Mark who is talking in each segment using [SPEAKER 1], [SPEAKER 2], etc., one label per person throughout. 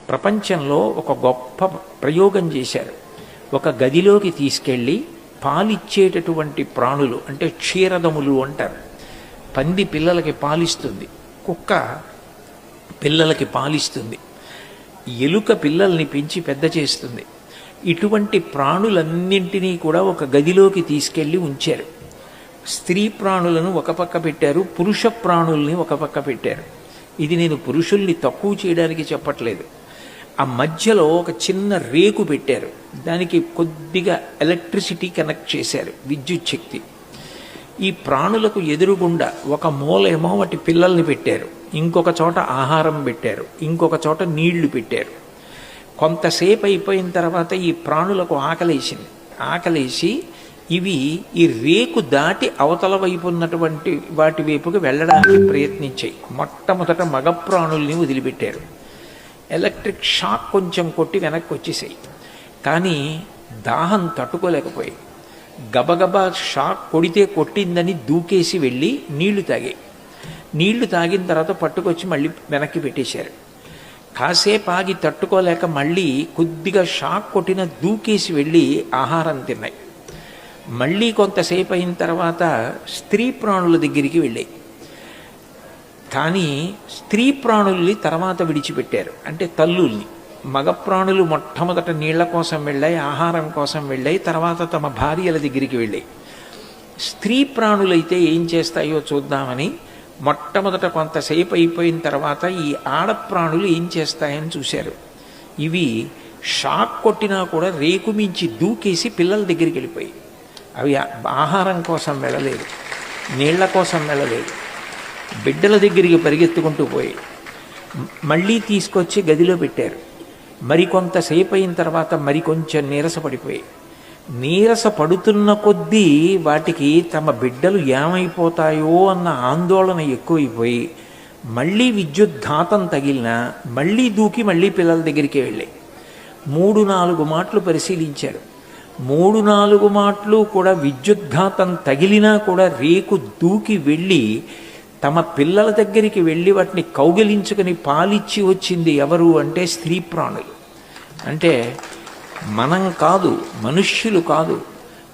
[SPEAKER 1] ప్రపంచంలో ఒక గొప్ప ప్రయోగం చేశారు. ఒక గదిలోకి తీసుకెళ్ళి పాలిచ్చేటటువంటి ప్రాణులు, అంటే క్షీరదములు అంటారు. పంది పిల్లలకి పాలిస్తుంది, కుక్క పిల్లలకి పాలిస్తుంది, ఎలుక పిల్లల్ని పెంచి పెద్ద చేస్తుంది. ఇటువంటి ప్రాణులన్నింటినీ కూడా ఒక గదిలోకి తీసుకెళ్ళి ఉంచారు. స్త్రీ ప్రాణులను ఒక పక్క పెట్టారు, పురుష ప్రాణుల్ని ఒక పక్క పెట్టారు. ఇది నేను పురుషుల్ని తక్కువ చేయడానికి చెప్పట్లేదు. ఆ మధ్యలో ఒక చిన్న రేకు పెట్టారు, దానికి కొద్దిగా ఎలక్ట్రిసిటీ కనెక్ట్ చేశారు, విద్యుత్ శక్తి. ఈ ప్రాణులకు ఎదురుగుండా ఒక మూలేమో వాటి పిల్లల్ని పెట్టారు, ఇంకొక చోట ఆహారం పెట్టారు, ఇంకొక చోట నీళ్లు పెట్టారు. కొంతసేపు అయిపోయిన తర్వాత ఈ ప్రాణులకు ఆకలేసింది. ఆకలేసి ఇవి ఈ రేకు దాటి అవతల వైపు ఉన్నటువంటి వాటి వైపుకి వెళ్ళడానికి ప్రయత్నించాయి. మొట్టమొదట మగ ప్రాణుల్ని వదిలిపెట్టారు. ఎలక్ట్రిక్ షాక్ కొంచెం కొట్టి వెనక్కి వచ్చేసాయి. కానీ దాహం తట్టుకోలేకపోయాయి. గబగబా షాక్ కొడితే కొట్టిందని దూకేసి వెళ్ళి నీళ్లు తాగాయి. నీళ్లు తాగిన తర్వాత పట్టుకొచ్చి మళ్ళీ వెనక్కి పెట్టేశారు. కాసేపు ఆగి తట్టుకోలేక మళ్ళీ కొద్దిగా షాక్ కొట్టిన దూకేసి వెళ్ళి ఆహారం తిన్నాయి. మళ్ళీ కొంతసేపు అయిన తర్వాత స్త్రీ ప్రాణుల దగ్గరికి వెళ్ళాయి. కానీ స్త్రీ ప్రాణుల్ని తర్వాత విడిచిపెట్టారు, అంటే తల్లుల్ని. మగ ప్రాణులు మొట్టమొదట నీళ్ల కోసం వెళ్ళాయి, ఆహారం కోసం వెళ్ళాయి, తర్వాత తమ భార్యల దగ్గరికి వెళ్ళాయి. స్త్రీ ప్రాణులైతే ఏం చేస్తాయో చూద్దామని మొట్టమొదట కొంతసేపు అయిపోయిన తర్వాత ఈ ఆడప్రాణులు ఏం చేస్తాయని చూశారు. ఇవి షాక్ కొట్టినా కూడా రేకు మించి దూకేసి పిల్లల దగ్గరికి వెళ్ళిపోయి, అవి ఆహారం కోసం వెళ్ళలేదు, నీళ్ల కోసం వెళ్ళలేదు, బిడ్డల దగ్గరికి పరిగెత్తుకుంటూ పోయి మళ్ళీ తీసుకొచ్చి గదిలో పెట్టారు. మరికొంతసేపు అయిన తర్వాత మరికొంచెం నీరసపడిపోయి, నీరస పడుతున్న కొద్దీ వాటికి తమ బిడ్డలు ఏమైపోతాయో అన్న ఆందోళన ఎక్కువైపోయి మళ్ళీ విద్యుద్ఘాతం తగిలినా మళ్ళీ దూకి మళ్ళీ పిల్లల దగ్గరికి వెళ్ళాయి. 3-4 మాటలు పరిశీలించారు. 3-4 మాటలు కూడా విద్యుద్ఘాతం తగిలినా కూడా రేకు దూకి వెళ్ళి తమ పిల్లల దగ్గరికి వెళ్ళి వాటిని కౌగిలించుకుని పాలిచ్చి వచ్చింది ఎవరు అంటే స్త్రీ ప్రాణులు. అంటే మనం కాదు, మనుష్యులు కాదు,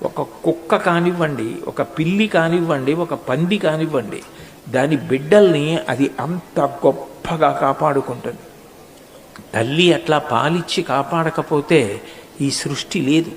[SPEAKER 1] ఒక కుక్క కానివ్వండి, ఒక పిల్లి కానివ్వండి, ఒక పంది కానివ్వండి, దాని బిడ్డల్ని అది అంత గొప్పగా కాపాడుకుంటుంది. తల్లి అట్లా పాలిచ్చి కాపాడకపోతే ఈ సృష్టి లేదు.